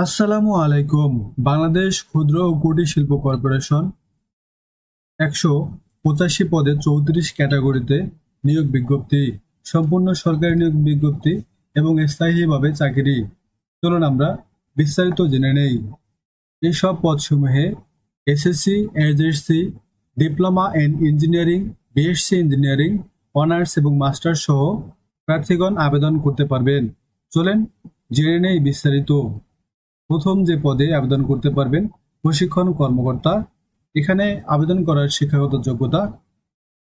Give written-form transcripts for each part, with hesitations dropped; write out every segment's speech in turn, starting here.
আসসালামু আলাইকুম। বাংলাদেশ ক্ষুদ্র ও কুটির শিল্প কর্পোরেশন ১৮৫ পদে ৩৪ ক্যাটাগরিতে নিয়োগ বিজ্ঞপ্তি, সম্পূর্ণ সরকারি নিয়োগ বিজ্ঞপ্তি এবং স্থায়ীভাবে চাকরি। চলুন আমরা বিস্তারিত জেনে নেই। এইসব পদসমূহে SSC, HSC, diploma in engineering, BSc engineering, honours এবং মাস্টার্স সহ প্রার্থীগণ আবেদন করতে পারবেন। চলেন জেনে নেই বিস্তারিত। প্রথম যে পদে আবেদন করতে পারবেন প্রশিক্ষণ কর্মকর্তা। এখানে আবেদন করার শিক্ষাগত যোগ্যতা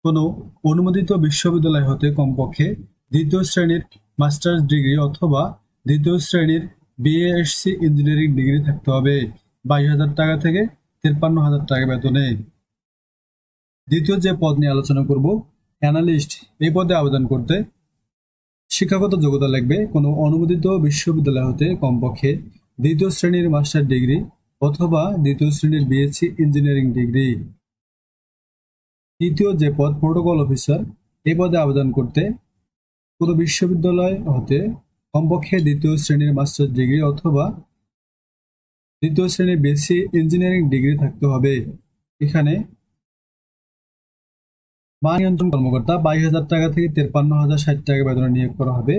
কোনো অনুমোদিত বিশ্ববিদ্যালয় হতে কমপক্ষে দ্বিতীয় শ্রেণীর মাস্টার্স ডিগ্রি অথবা দ্বিতীয় শ্রেণীর বিএসসি ইঞ্জিনিয়ারিং ডিগ্রি থাকতে হবে। 22,000 টাকা থেকে 53,000 টাকা বেতনে। দ্বিতীয় যে পদ নিয়ে আলোচনা করব, অ্যানালিস্ট। এই পদে আবেদন করতে শিক্ষাগত যোগ্যতা লাগবে কোনো অনুমোদিত বিশ্ববিদ্যালয় হতে কমপক্ষে দ্বিতীয় শ্রেণীর মাস্টার ডিগ্রি অথবা দ্বিতীয় শ্রেণীর বিএসসি ইঞ্জিনিয়ারিং ডিগ্রি। তৃতীয় যে পদ, প্রোটোকল অফিসার। এই পদে আবেদন করতে কোনো বিশ্ববিদ্যালয় হতে কমপক্ষে দ্বিতীয় শ্রেণীর মাস্টার ডিগ্রি অথবা দ্বিতীয় শ্রেণীর বিএসসি ইঞ্জিনিয়ারিং ডিগ্রি থাকতে হবে। এখানে মান নিয়ন্ত্রণ কর্মকর্তা। 22,000 টাকা থেকে 53,060 টাকা বেতনে নিয়োগ করা হবে।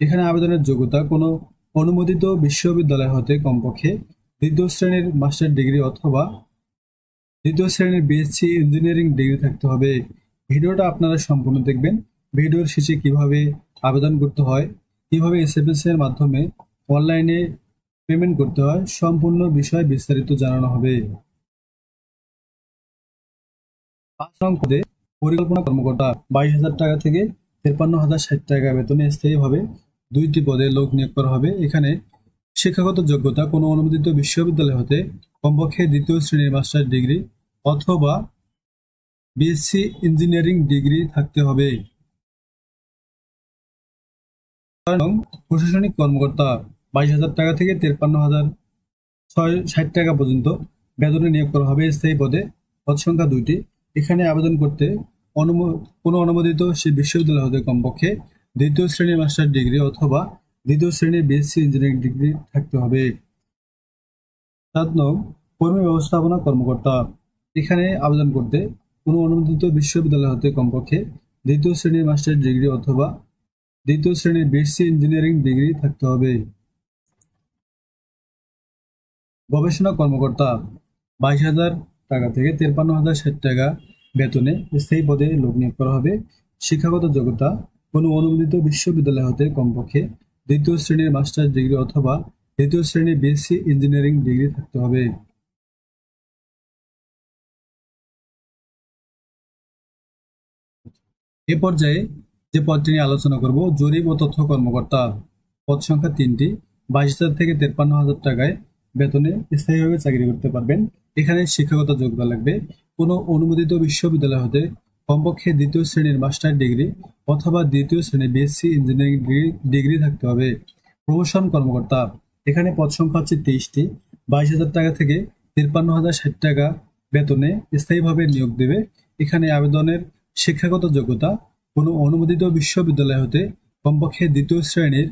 এখানে আবেদনের যোগ্যতা কোনো অনুমোদিত বিশ্ববিদ্যালয় হতে কমপক্ষে দ্বিতীয় শ্রেণীর মাস্টার ডিগ্রি অথবা দ্বিতীয় শ্রেণীর বিএসসি ইঞ্জিনিয়ারিং ডিগ্রি থাকতে হবে। ভিডিওটা আপনারা সম্পূর্ণ দেখবেন। ভিডিওর শেষে কিভাবে আবেদন করতে হয়, কিভাবে এসএমএস এর মাধ্যমে অনলাইনে পেমেন্ট করতে হয়, সম্পূর্ণ বিষয় বিস্তারিত জানানো হবে। 5 নং পদে পরিকল্পনা কর্মকর্তা। 22,000 টাকা থেকে 53,060 টাকা বেতনে স্থায়ীভাবে 2টি পদে লোক নিয়োগ করা হবে। এখানে শিক্ষাগত যোগ্যতা কোনো অনুমোদিত বিশ্ববিদ্যালয় হতে কমপক্ষে দ্বিতীয় শ্রেণীর মাস্টার ডিগ্রি অথবা বিএসসি ইঞ্জিনিয়ারিং ডিগ্রি থাকতে হবে। এবং প্রশাসনিক কর্মকর্তা। 22,000 টাকা থেকে 53,660 টাকা পর্যন্ত বেতনে নিয়োগ করা হবে স্থায়ী পদে। পদ সংখ্যা 2টি। এখানে আবেদন করতে কোনো অনুমোদিত সেই বিশ্ববিদ্যালয় হতে কমপক্ষে দ্বিতীয় শ্রেণীর মাস্টার ডিগ্রি অথবা দ্বিতীয় শ্রেণীর বিএসসি ইঞ্জিনিয়ারিং ডিগ্রি থাকতে হবে। 7 নং কর্মী ব্যবস্থাপনা কর্মকর্তা। এখানে আবেদন করতে কোনো অনুমোদিত বিশ্ববিদ্যালয় হতে কমপক্ষে দ্বিতীয় শ্রেণীর মাস্টার ডিগ্রি অথবা দ্বিতীয় শ্রেণীর বিএসসি ইঞ্জিনিয়ারিং ডিগ্রি থাকতে হবে। গবেষণা কর্মকর্তা। 22,000 টাকা থেকে 53,060 টাকা বেতনে স্থায়ী পদে লোক নিয়োগ করা হবে। শিক্ষাগত যোগ্যতা কোনো অনুমোদিত বিশ্ববিদ্যালয় হতে কমপক্ষে দ্বিতীয় শ্রেণীর মাস্টার ডিগ্রি অথবা দ্বিতীয় শ্রেণীর বিএসসি ইঞ্জিনিয়ারিং ডিগ্রি থাকতে হবে। এ পর্যায়ে যে পদটি নিয়ে আলোচনা করব, জরিপ ও তথ্য কর্মকর্তা। পদ সংখ্যা 3টি। 22,000 থেকে 53,000 টাকায় বেতনে স্থায়ীভাবে চাকরি করতে পারবেন। এখানে শিক্ষাগত যোগ্যতা লাগবে কোনো অনুমোদিত বিশ্ববিদ্যালয় হতে কমপক্ষে দ্বিতীয় শ্রেণীর মাস্টার ডিগ্রি অথবা দ্বিতীয় শ্রেণীর বিএসসি ইঞ্জিনিয়ারিং ডিগ্রি থাকতে হবে। প্রমোশন কর্মকর্তা। এখানে পদ সংখ্যা হচ্ছে 23টি। 22,000 টাকা থেকে 53,060 টাকা বেতনে স্থায়ীভাবে নিয়োগ দেবে। এখানে আবেদনের শিক্ষাগত যোগ্যতা কোনো অনুমোদিত বিশ্ববিদ্যালয় হতে কমপক্ষে দ্বিতীয় শ্রেণীর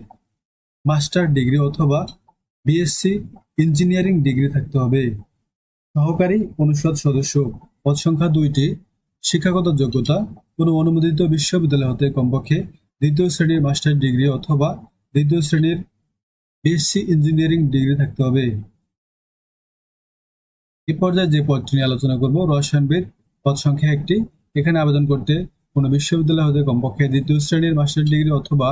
মাস্টার ডিগ্রি অথবা বিএসসি ইঞ্জিনিয়ারিং ডিগ্রি থাকতে হবে। সহকারী অনুষদ সদস্য। পদ সংখ্যা 2টি। শিক্ষাগত যোগ্যতা কোনো অনুমোদিত বিশ্ববিদ্যালয় হতে কমপক্ষে দ্বিতীয় শ্রেণীর মাস্টার ডিগ্রি অথবা দ্বিতীয় শ্রেণীর বিএসসি ইঞ্জিনিয়ারিং ডিগ্রি থাকতে হবে। এ পর্যায়ে যে পদটি নিয়ে আলোচনা করব, রসায়নবিদ। পদ সংখ্যা 1টি। এখানে আবেদন করতে কোনো বিশ্ববিদ্যালয় হতে কমপক্ষে দ্বিতীয় শ্রেণীর মাস্টার ডিগ্রি অথবা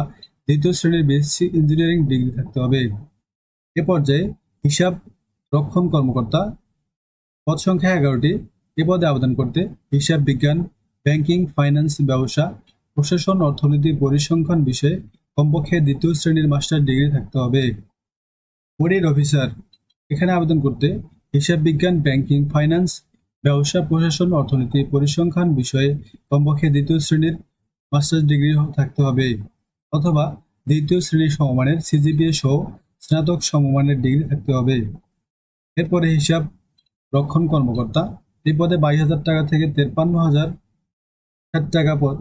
দ্বিতীয় শ্রেণীর বিএসসি ইঞ্জিনিয়ারিং ডিগ্রি থাকতে হবে। এ পর্যায়ে হিসাব রক্ষণ কর্মকর্তা। পদ সংখ্যা 11টি। এ পদে আবেদন করতে হিসাব বিজ্ঞান, ব্যাংকিং, ফাইন্যান্স, ব্যবসা, প্রশাসন, অর্থনীতি, পরিসংখ্যান বিষয়ে কমপক্ষে দ্বিতীয় শ্রেণীর মাস্টার ডিগ্রি থাকতে হবে। Audit officer. এখানে আবেদন করতে হিসাব বিজ্ঞান, ব্যাংকিং, ফাইন্যান্স, ব্যবসা, প্রশাসন, অর্থনীতি, পরিসংখ্যান বিষয়ে কমপক্ষে দ্বিতীয় শ্রেণীর মাস্টার্স ডিগ্রি থাকতে হবে অথবা দ্বিতীয় শ্রেণীর সমমানের সিজিপিএ সহ স্নাতক সমমানের ডিগ্রি থাকতে হবে। এরপরে হিসাব রক্ষণ কর্মকর্তা। এই পদে 22,000 টাকা থেকে 53,060 টাকা পদ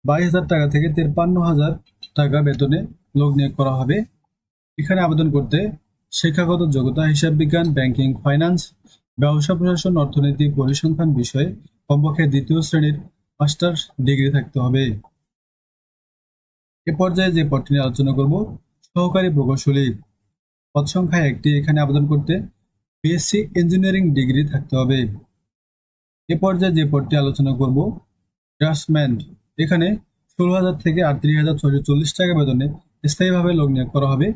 22,000 টাকা থেকে 53,000 টাকা বেতনে লোক নিয়োগ করা হবে। এখানে আবেদন করতে শিক্ষাগত যোগ্যতা হিসাব বিজ্ঞান, ব্যাংকিং, ফাইন্যান্স, ব্যবসা প্রশাসন, অর্থনীতি, পরিসংখ্যান বিষয়ে কমপক্ষে দ্বিতীয় শ্রেণীর মাস্টার্স ডিগ্রি থাকতে হবে। এ পর্যায়ে যে পদটি নিয়ে আলোচনা করব, সহকারী প্রকৌশলী। পদ সংখ্যা 1টি। এখানে আবেদন করতে বিএসসি ইঞ্জিনিয়ারিং ডিগ্রি থাকতে হবে। এ পর্যায়ে যে পদটি আলোচনা করব, ড্রাফটসম্যান। এখানে 16,000 থেকে 38,640 টাকা বেতনে স্থায়ীভাবে লোক নিয়োগ করা হবে।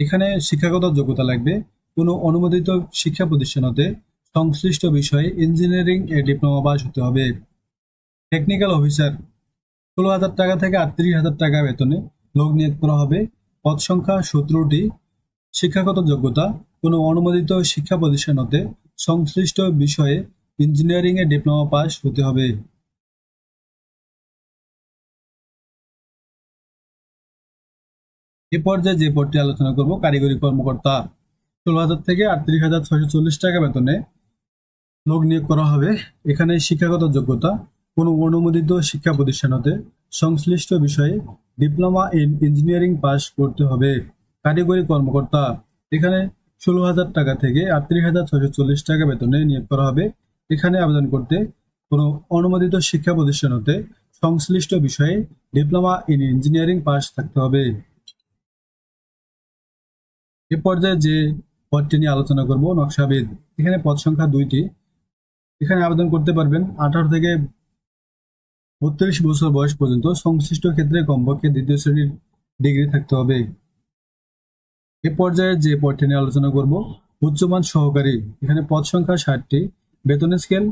এখানে শিক্ষাগত যোগ্যতা লাগবে কোনো অনুমোদিত শিক্ষা প্রতিষ্ঠান হতে সংশ্লিষ্ট বিষয়ে ইঞ্জিনিয়ারিং এ ডিপ্লোমা পাস হতে হবে। টেকনিক্যাল অফিসার, 16,000 টাকা থেকে 38,000 টাকা বেতনে লোক নিয়োগ করা হবে। পদ সংখ্যা 17টি। শিক্ষাগত যোগ্যতা কোনো অনুমোদিত শিক্ষা প্রতিষ্ঠান হতে সংশ্লিষ্ট বিষয়ে ইঞ্জিনিয়ারিং এ ডিপ্লোমা পাস হতে হবে। এ পর্যায়ে যে পদটি আলোচনা করব, কারিগরি কর্মকর্তা। 16,000 থেকে 38,640 টাকা বেতনে লোক নিয়োগ করা হবে। এখানে শিক্ষাগত যোগ্যতা কোনো অনুমোদিত শিক্ষা প্রতিষ্ঠান হতে সংশ্লিষ্ট বিষয়ে ডিপ্লোমা ইন ইঞ্জিনিয়ারিং পাস করতে হবে। কারিগরি কর্মকর্তা, এখানে 16,000 টাকা থেকে 38,640 টাকা বেতনে নিয়োগ করা হবে। এখানে আবেদন করতে কোনো অনুমোদিত শিক্ষা প্রতিষ্ঠান হতে সংশ্লিষ্ট বিষয়ে ডিপ্লোমা ইন ইঞ্জিনিয়ারিং পাস থাকতে হবে। এ পর্যায়ে যে পদটি নিয়ে আলোচনা করব, নকশাবিদ। এখানে পদ সংখ্যা 2টি। এখানে আবেদন করতে পারবেন 18 থেকে 32 বছর বয়স পর্যন্ত। সংশ্লিষ্ট ক্ষেত্রে কমপক্ষে দ্বিতীয় শ্রেণীর ডিগ্রি থাকতে হবে। এ পর্যায়ে যে পদটি নিয়ে আলোচনা করব, উচ্চমান সহকারী। এখানে পদ সংখ্যা 60টি। বেতনের স্কেল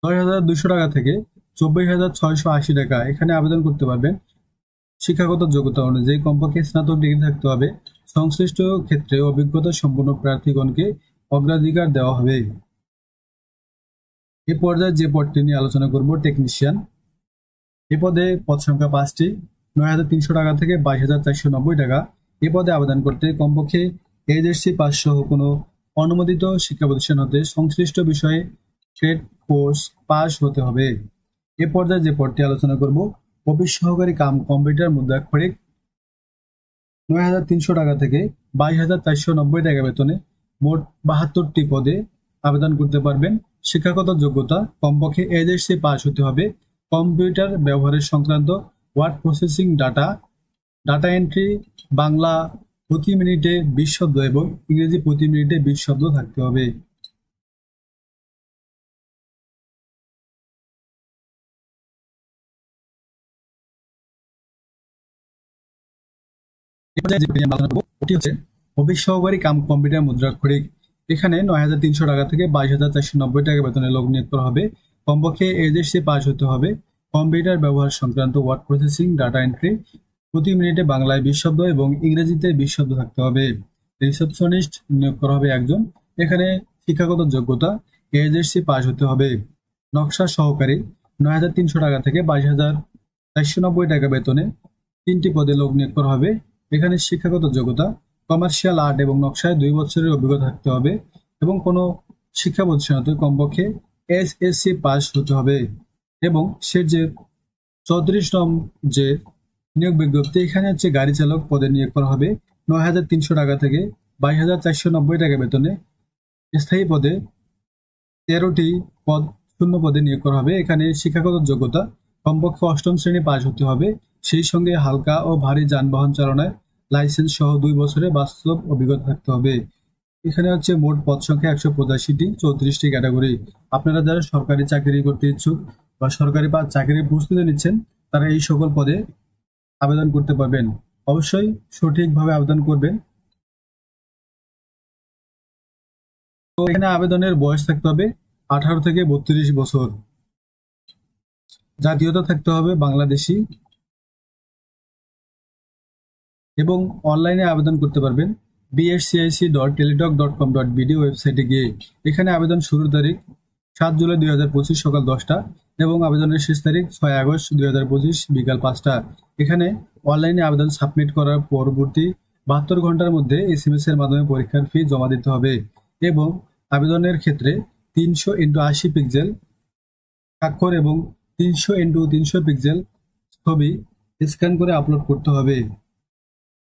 10,200 টাকা থেকে 24,680 টাকা। এখানে আবেদন করতে পারবেন শিক্ষাগত যোগ্যতা অনুযায়ী কমপক্ষে স্নাতক ডিগ্রি থাকতে হবে। সংশ্লিষ্ট ক্ষেত্রে অভিজ্ঞতা সম্পন্ন প্রার্থীগণকে অগ্রাধিকার দেওয়া হবে। এ পর্যায়ে যে পদটি নিয়ে আলোচনা করব, টেকনিশিয়ান। এ পদে পদ সংখ্যা 5টি। 9,300 টাকা থেকে 22,490 টাকা। এ পদে আবেদন করতে কমপক্ষে এইচএসসি পাস সহ কোনো অনুমোদিত শিক্ষা প্রতিষ্ঠান হতে সংশ্লিষ্ট বিষয়ে ট্রেড কোর্স পাস হতে হবে। এ পর্যায়ে যে পদটি আলোচনা করব, অফিস সহকারী কাম কম্পিউটার মুদ্রাক্ষরিক। 9,300 টাকা থেকে 22,490 টাকা বেতনে মোট 72টি পদে আবেদন করতে পারবেন। শিক্ষাগত যোগ্যতা কমপক্ষে এইচএসসি পাস হতে হবে। কম্পিউটার ব্যবহারের সংক্রান্ত word processing, data entry, Bangla প্রতি মিনিটে 20 শব্দ এবং ইংরেজি প্রতি মিনিটে 20 শব্দ থাকতে হবে। অফিস সহকারী কাম কম্পিউটার মুদ্রাক্ষরিক। এখানে 9,300 টাকা থেকে 22,490 টাকা বেতনে লোক নিয়োগ করা হবে। কমপক্ষে এইচএসসি পাস হতে হবে। কম্পিউটার ব্যবহার সংক্রান্ত ওয়ার্ড প্রসেসিং, ডাটা এন্ট্রি প্রতি মিনিটে বাংলায় 20 শব্দ এবং ইংরেজিতে 20 শব্দ থাকতে হবে। রিসেপশনিস্ট নিয়োগ করা হবে একজন। এখানে শিক্ষাগত যোগ্যতা এইচএসসি পাস হতে হবে। নকশা সহকারী 9,300 টাকা থেকে 22,490 টাকা বেতনে 3টি পদে লোক নিয়োগ করা হবে। এখানে শিক্ষাগত যোগ্যতা কমার্শিয়াল আর্ট এবং নকশায় 2 বছরের অভিজ্ঞতা থাকতে হবে এবং কোনো শিক্ষা প্রতিষ্ঠান হতে কমপক্ষে এসএসসি পাস হতে হবে। এবং সে যে 34 নং যে নিয়োগ বিজ্ঞপ্তি, এখানে হচ্ছে গাড়ি চালক পদে নিয়োগ করা হবে। 9,300 টাকা থেকে 22,490 টাকা বেতনে স্থায়ী পদে 13টি পদ শূন্য পদে নিয়োগ করা হবে। এখানে শিক্ষাগত যোগ্যতা কমপক্ষে 8ম শ্রেণী পাস হতে হবে। সেই সঙ্গে হালকা ও ভারী যানবাহন চালনায় লাইসেন্স সহ 2 বছরের বাস্তব অভিজ্ঞতা থাকতে হবে। এখানে হচ্ছে মোট পদ সংখ্যা 185টি, 34টি ক্যাটাগরি। আপনারা যারা সরকারি চাকরি করতে ইচ্ছুক বা সরকারি চাকরির প্রস্তুতি নিচ্ছেন, তারা এই সকল পদে আবেদন করতে পারবেন। অবশ্যই সঠিকভাবে আবেদন করবেন। তো এখানে আবেদনের বয়স থাকতে হবে 18 থেকে 32 বছর। জাতীয়তা থাকতে হবে বাংলাদেশি এবং অনলাইনে আবেদন করতে পারবেন bscic.teletalk.com.bd ওয়েবসাইটে গিয়ে। এখানে আবেদন শুরুর তারিখ 7 জুলাই 2025 সকাল 10টা এবং আবেদনের শেষ তারিখ 6 আগস্ট 2025 বিকাল 5টা। এখানে অনলাইনে আবেদন সাবমিট করার পরবর্তী 72 ঘন্টার মধ্যে এসএমএস এর মাধ্যমে পরীক্ষার ফি জমা দিতে হবে এবং আবেদনের ক্ষেত্রে 300x80 পিক্সেল স্বাক্ষর এবং 300x300 পিক্সেল ছবি স্ক্যান করে আপলোড করতে হবে।